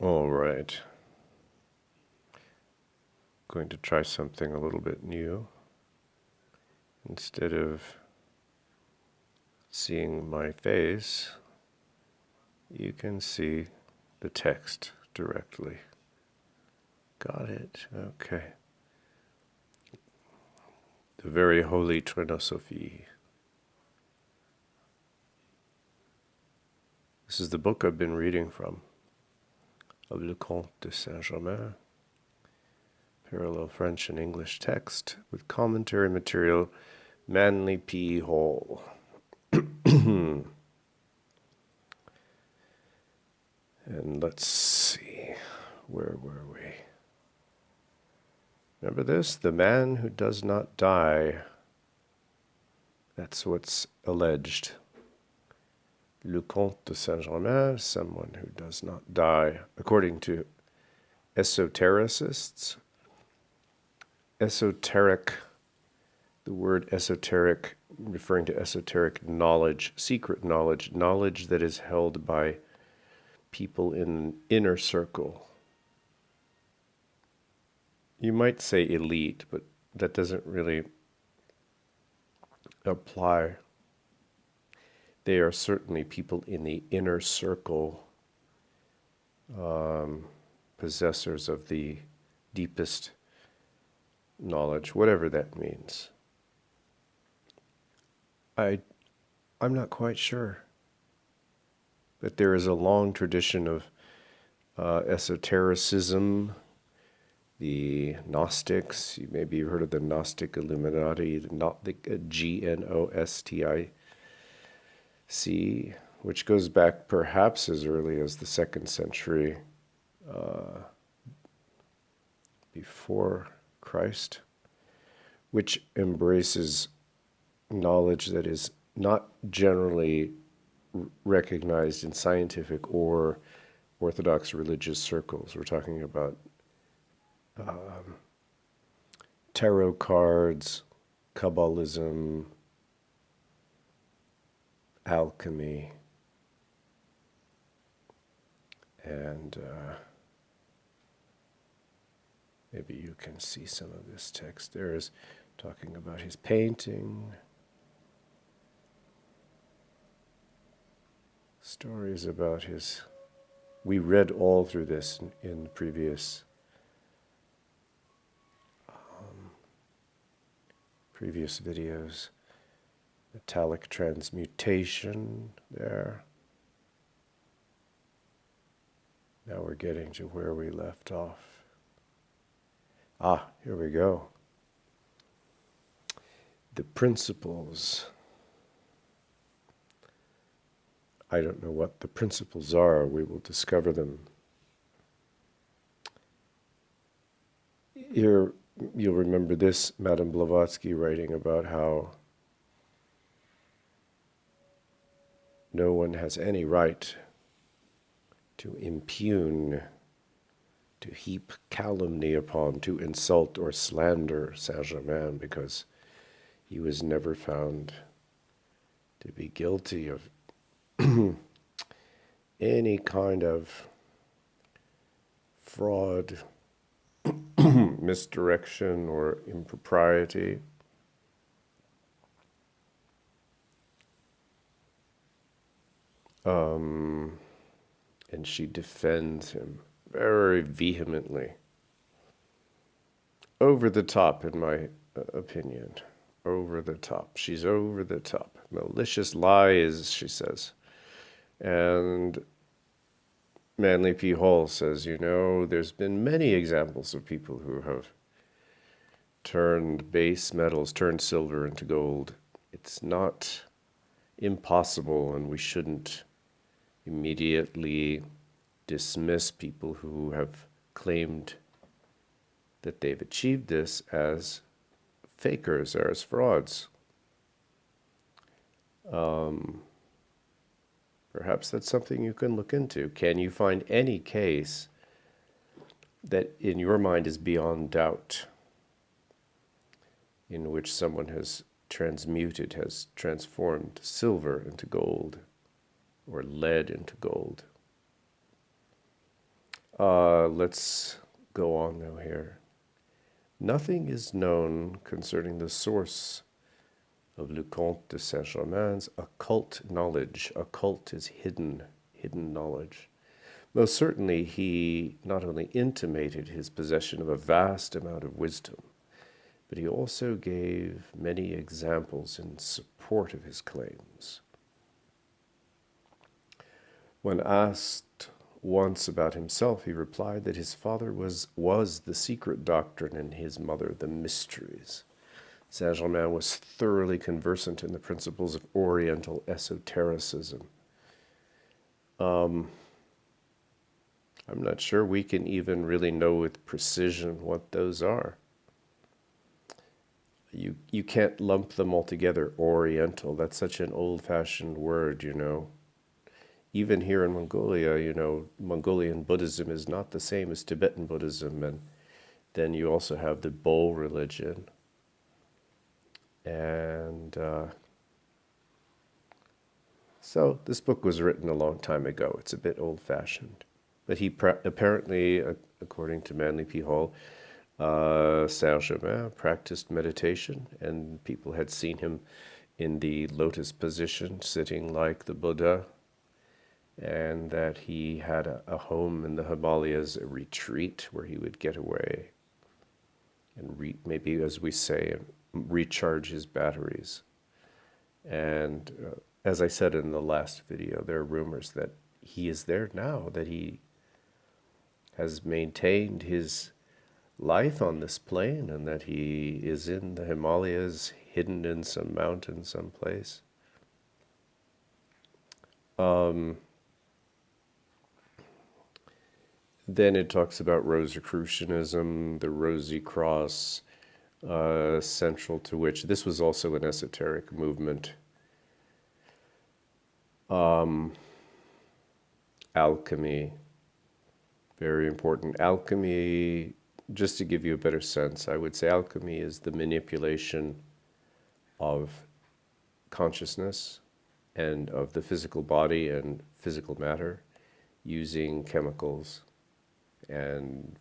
All right. Going to try something a little bit new. Instead of seeing my face, you can see the text directly. Got it. Okay. The very Holy Trinosophia. This is the book I've been reading from, of Le Comte de St. Germain. Parallel French and English text with commentary material, Manly P. Hall. And let's see, where were we? Remember this? The man who does not die. That's what's alleged. Le Comte de St. Germain, someone who does not die, according to esotericists. Esoteric, the word esoteric, referring to esoteric knowledge, secret knowledge, knowledge that is held by people in an inner circle. You might say elite, but that doesn't really apply. They are certainly people in the inner circle, possessors of the deepest knowledge, whatever that means. I'm not quite sure. But there is a long tradition of esotericism. The Gnostics, you maybe heard of the Gnostic Illuminati, the Gnostic, which goes back perhaps as early as the 2nd century before Christ, which embraces knowledge that is not generally recognized in scientific or orthodox religious circles. We're talking about tarot cards, Kabbalism, alchemy, and maybe you can see some of this text. There is talking about his painting, stories about his... We read all through this in previous videos. Metallic transmutation there. Now we're getting to where we left off. Here we go. The principles. I don't know what the principles are. We will discover them. Here, you'll remember this, Madame Blavatsky writing about how no one has any right to impugn, to heap calumny upon, to insult or slander Saint-Germain, because he was never found to be guilty of any kind of fraud, misdirection, or impropriety. And she defends him very vehemently. Over the top, in my opinion. Over the top. She's over the top. Malicious lies, she says. And Manly P. Hall says, there's been many examples of people who have turned base metals, turned silver into gold. It's not impossible, and we shouldn't immediately dismiss people who have claimed that they've achieved this as fakers or as frauds. Perhaps that's something you can look into. Can you find any case that in your mind is beyond doubt, in which someone has transformed silver into gold or lead into gold? Let's go on now here. Nothing is known concerning the source of Le Comte de St. Germain's occult knowledge. Occult is hidden knowledge. Most certainly, he not only intimated his possession of a vast amount of wisdom, but he also gave many examples in support of his claims. When asked once about himself, he replied that his father was the secret doctrine and his mother the mysteries. Saint-Germain was thoroughly conversant in the principles of Oriental esotericism. I'm not sure we can even really know with precision what those are. You can't lump them all together. Oriental, that's such an old-fashioned word, you know. Even here in Mongolia, you know, Mongolian Buddhism is not the same as Tibetan Buddhism, and then you also have the Bo religion. And so this book was written a long time ago. It's a bit old-fashioned. But he apparently, according to Manly P. Hall, Saint-Germain practiced meditation, and people had seen him in the lotus position, sitting like the Buddha, and that he had a home in the Himalayas, a retreat where he would get away and maybe, as we say, recharge his batteries. And as I said in the last video, there are rumors that he is there now, that he has maintained his life on this plane, and that he is in the Himalayas, hidden in some mountain someplace. Then it talks about Rosicrucianism, the Rosy Cross, central to which this was also an esoteric movement. Alchemy, very important. Alchemy, just to give you a better sense, I would say alchemy is the manipulation of consciousness and of the physical body and physical matter using chemicals and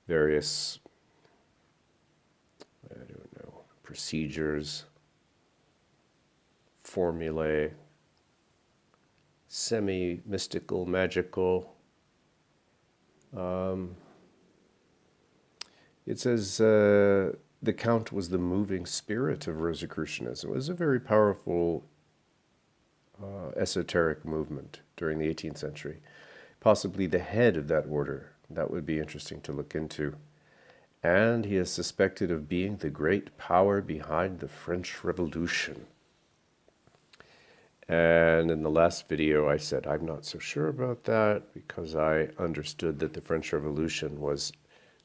various, I don't know, procedures, formulae, semi-mystical, magical. It says the Count was the moving spirit of Rosicrucianism. It was a very powerful esoteric movement during the 18th century. Possibly the head of that order. That would be interesting to look into. And he is suspected of being the great power behind the French Revolution. And in the last video I said I'm not so sure about that, because I understood that the French Revolution was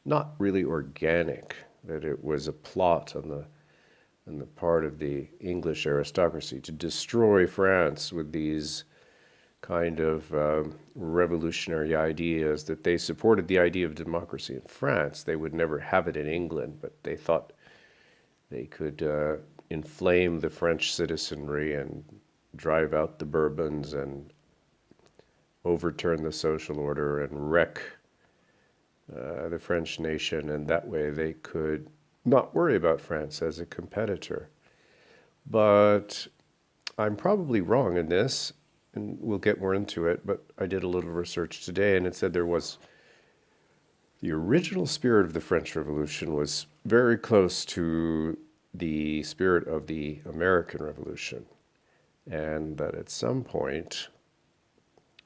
not really organic, that it was a plot on the part of the English aristocracy to destroy France with these kind of revolutionary ideas, that they supported the idea of democracy in France. They would never have it in England, but they thought they could inflame the French citizenry and drive out the Bourbons and overturn the social order and wreck the French nation, and that way they could not worry about France as a competitor. But I'm probably wrong in this, and we'll get more into it, but I did a little research today, and it said there was the original spirit of the French Revolution was very close to the spirit of the American Revolution, and that at some point,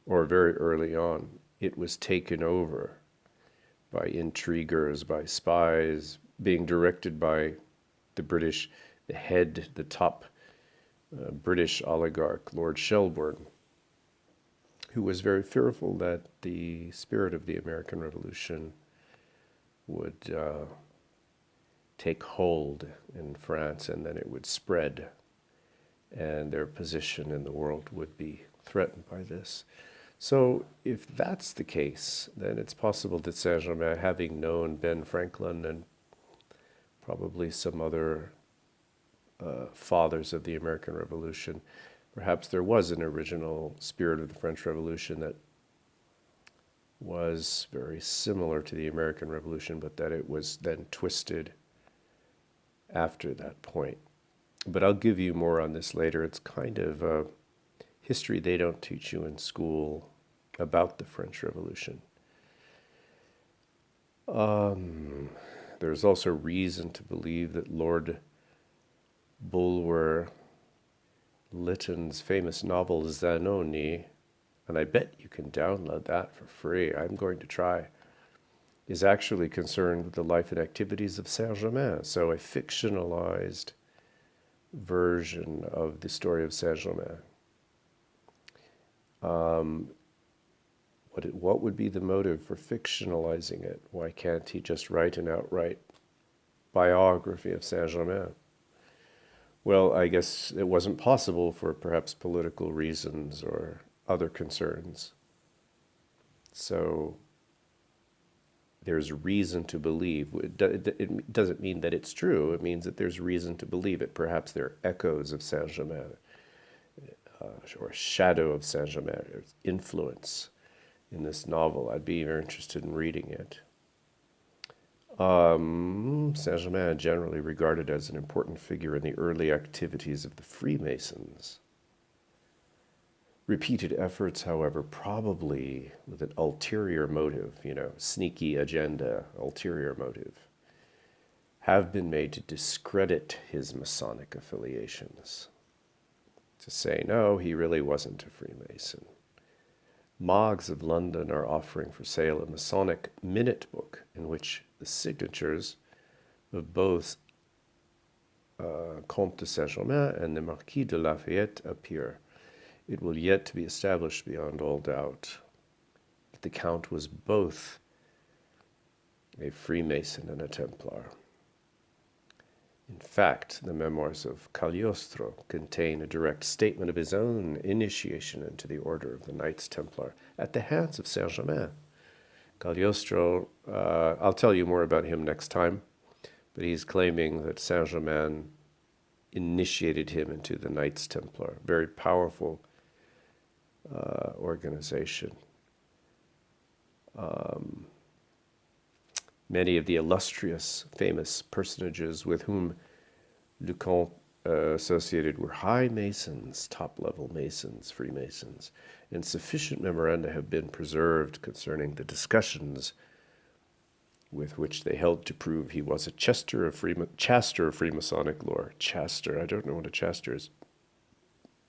or very early on, it was taken over by intriguers, by spies, being directed by the British, the top British oligarch, Lord Shelburne, who was very fearful that the spirit of the American Revolution would take hold in France, and then it would spread, and their position in the world would be threatened by this. So if that's the case, then it's possible that Saint-Germain, having known Ben Franklin and probably some other fathers of the American Revolution, perhaps there was an original spirit of the French Revolution that was very similar to the American Revolution, but that it was then twisted after that point. But I'll give you more on this later. It's kind of a history they don't teach you in school about the French Revolution. There's also reason to believe that Lord Bulwer Lytton's famous novel Zanoni, and I bet you can download that for free, I'm going to try, is actually concerned with the life and activities of Saint-Germain. So a fictionalized version of the story of Saint-Germain. What would be the motive for fictionalizing it? Why can't he just write an outright biography of Saint-Germain? Well, I guess it wasn't possible for perhaps political reasons or other concerns. So there's reason to believe. It doesn't mean that it's true. It means that there's reason to believe it. Perhaps there are echoes of Saint-Germain, or a shadow of Saint-Germain, or influence in this novel. I'd be very interested in reading it. Saint-Germain generally regarded as an important figure in the early activities of the Freemasons. Repeated efforts, however, probably with an ulterior motive, sneaky agenda, ulterior motive, have been made to discredit his Masonic affiliations. To say, no, he really wasn't a Freemason. Moggs of London are offering for sale a Masonic minute book in which the signatures of both Comte de St and the Marquis de Lafayette appear. It will yet to be established beyond all doubt that the Count was both a Freemason and a Templar. In fact, the memoirs of Cagliostro contain a direct statement of his own initiation into the order of the Knights Templar at the hands of Saint-Germain. Cagliostro, I'll tell you more about him next time, but he's claiming that Saint-Germain initiated him into the Knights Templar, very powerful organization. Many of the illustrious, famous personages with whom Le Comte associated were high Masons, top-level Masons, Freemasons, and sufficient memoranda have been preserved concerning the discussions with which they held to prove he was a chaster of Freemasonic lore. Chaster, I don't know what a chaster is.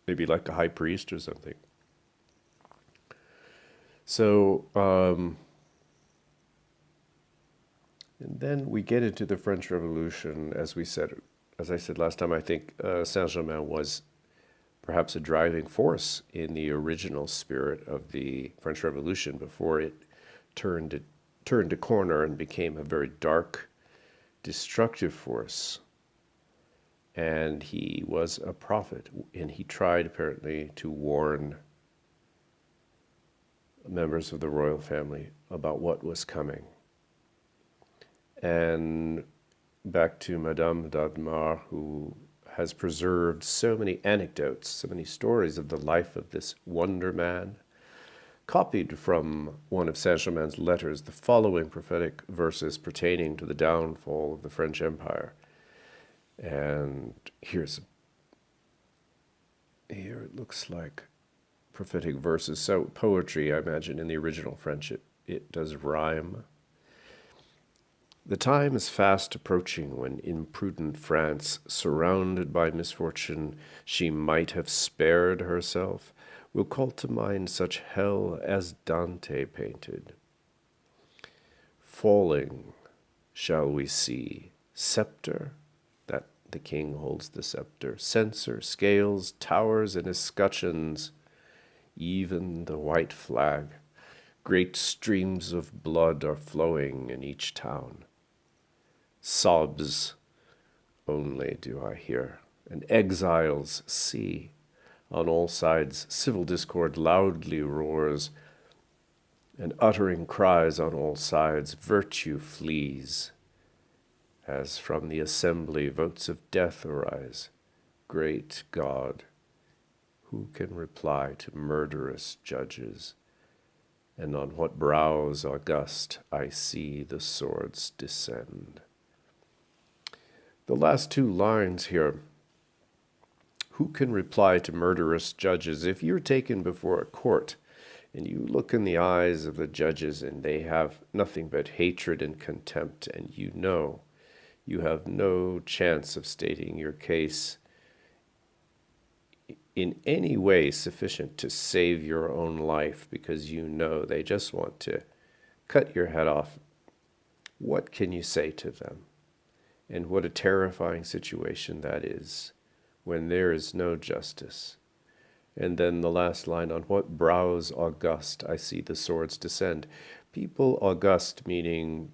Maybe like a high priest or something. So, and then we get into the French Revolution. As I said last time, I think Saint-Germain was perhaps a driving force in the original spirit of the French Revolution before it turned a corner and became a very dark, destructive force. And he was a prophet, and he tried apparently to warn members of the royal family about what was coming. And back to Madame d'Admar, who has preserved so many anecdotes, so many stories of the life of this wonder man, copied from one of Saint-Germain's letters the following prophetic verses pertaining to the downfall of the French Empire. And here it looks like prophetic verses. So poetry, I imagine, in the original French, it does rhyme. The time is fast approaching when imprudent France, surrounded by misfortune she might have spared herself, will call to mind such hell as Dante painted. Falling shall we see scepter, that the king holds the scepter, censer, scales, towers, and escutcheons, even the white flag. Great streams of blood are flowing in each town. Sobs only do I hear, and exiles see. On all sides civil discord loudly roars, and uttering cries on all sides virtue flees. As from the assembly votes of death arise, great God, who can reply to murderous judges and on what brows august I see the swords descend. The last two lines here. Who can reply to murderous judges? If you're taken before a court and you look in the eyes of the judges and they have nothing but hatred and contempt, and you know you have no chance of stating your case in any way sufficient to save your own life because you know they just want to cut your head off, what can you say to them? And what a terrifying situation that is when there is no justice. And then the last line, on what brows august I see the swords descend. People august meaning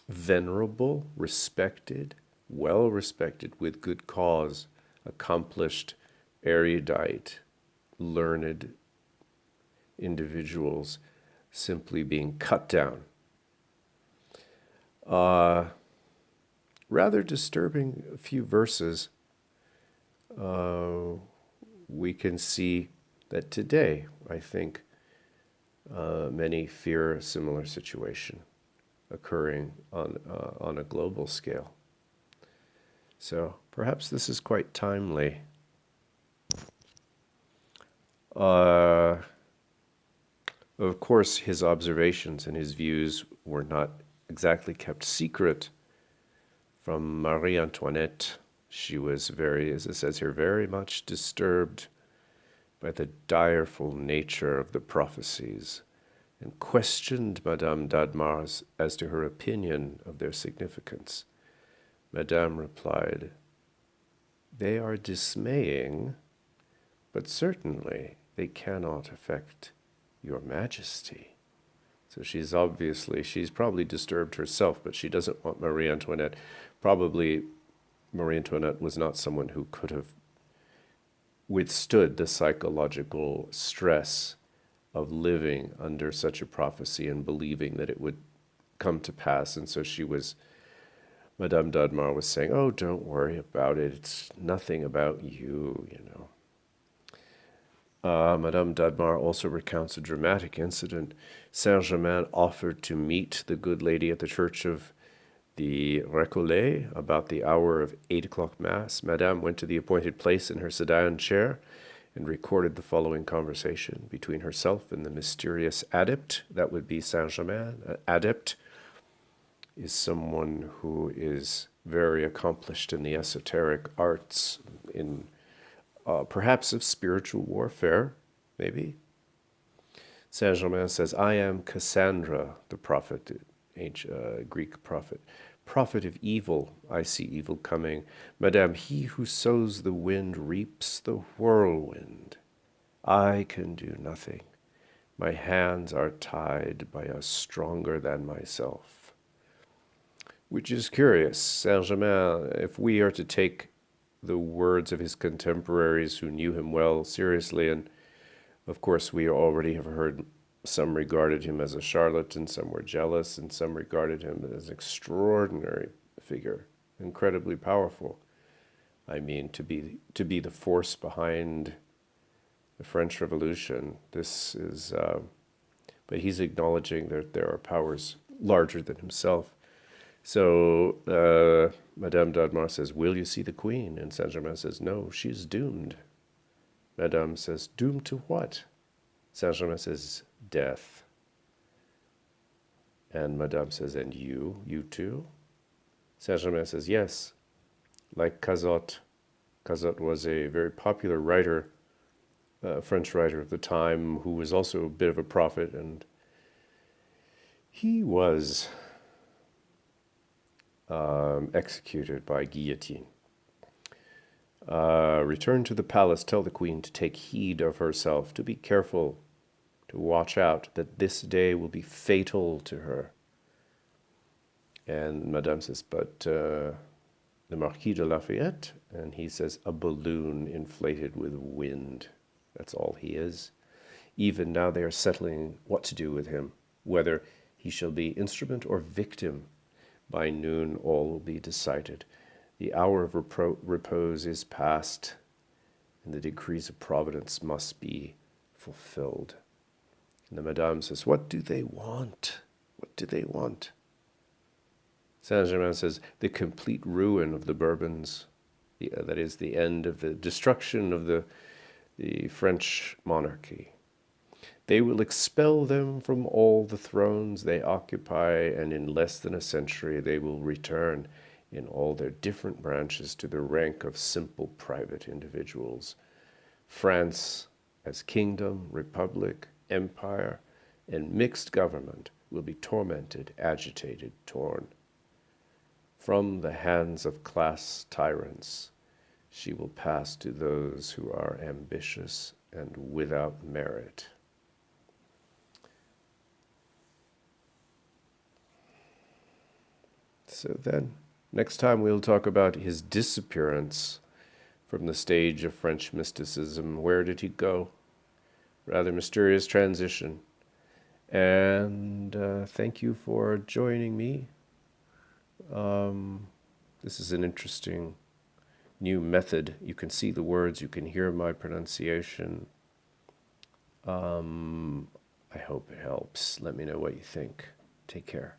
venerable, respected, well respected, with good cause, accomplished, erudite, learned individuals simply being cut down. Rather disturbing a few verses. We can see that today, I think, many fear a similar situation occurring on a global scale. So perhaps this is quite timely. Of course, his observations and his views were not exactly kept secret from Marie Antoinette. She was very, as it says here, very much disturbed by the direful nature of the prophecies and questioned Madame d'Admar as to her opinion of their significance. Madame replied, "They are dismaying, but certainly they cannot affect your Majesty." So she's probably disturbed herself, but she doesn't want Marie Antoinette. Probably Marie Antoinette was not someone who could have withstood the psychological stress of living under such a prophecy and believing that it would come to pass. And so Madame d'Admar was saying, "Oh, don't worry about it. It's nothing about you, you know." Madame d'Admar also recounts a dramatic incident. Saint-Germain offered to meet the good lady at the church of the Récollets about the hour of 8 o'clock Mass. Madame went to the appointed place in her sedan chair and recorded the following conversation between herself and the mysterious adept. That would be Saint-Germain. An adept is someone who is very accomplished in the esoteric arts, in perhaps of spiritual warfare, maybe. Saint-Germain says, "I am Cassandra, the prophet," Greek prophet. "Prophet of evil, I see evil coming. Madame, he who sows the wind reaps the whirlwind. I can do nothing. My hands are tied by a stronger than myself." Which is curious. Saint-Germain, if we are to take the words of his contemporaries who knew him well seriously, and of course we already have heard some regarded him as a charlatan, some were jealous, and some regarded him as an extraordinary figure, incredibly powerful. I mean, to be the force behind the French Revolution. This is, but he's acknowledging that there are powers larger than himself. So Madame d'Admar says, "Will you see the Queen?" And Saint-Germain says, "No, she's doomed." Madame says, "Doomed to what?" Saint-Germain says, "Death." And Madame says, "And you too?" Saint-Germain says, "Yes." Like Cazotte. Cazotte was a very popular writer, a French writer of the time, who was also a bit of a prophet, and he was executed by guillotine. "Return to the palace, tell the Queen to take heed of herself, to be careful, to watch out, that this day will be fatal to her." And Madame says, "But the Marquis de Lafayette?" And he says, "A balloon inflated with wind. That's all he is. Even now they are settling what to do with him, whether he shall be instrument or victim. By noon all will be decided. The hour of repose is past, and the decrees of Providence must be fulfilled. And the Madame says, what do they want? What do they want? Saint-Germain says, the complete ruin of the Bourbons, that is the end of the destruction of the French monarchy. They will expel them from all the thrones they occupy, and in less than a century they will return in all their different branches to the rank of simple private individuals. France, as kingdom, republic, empire, and mixed government, will be tormented, agitated, torn. From the hands of class tyrants, she will pass to those who are ambitious and without merit. So then, next time we'll talk about his disappearance from the stage of French mysticism. Where did he go? Rather mysterious transition. And thank you for joining me. This is an interesting new method. You can see the words, you can hear my pronunciation. I hope it helps. Let me know what you think. Take care.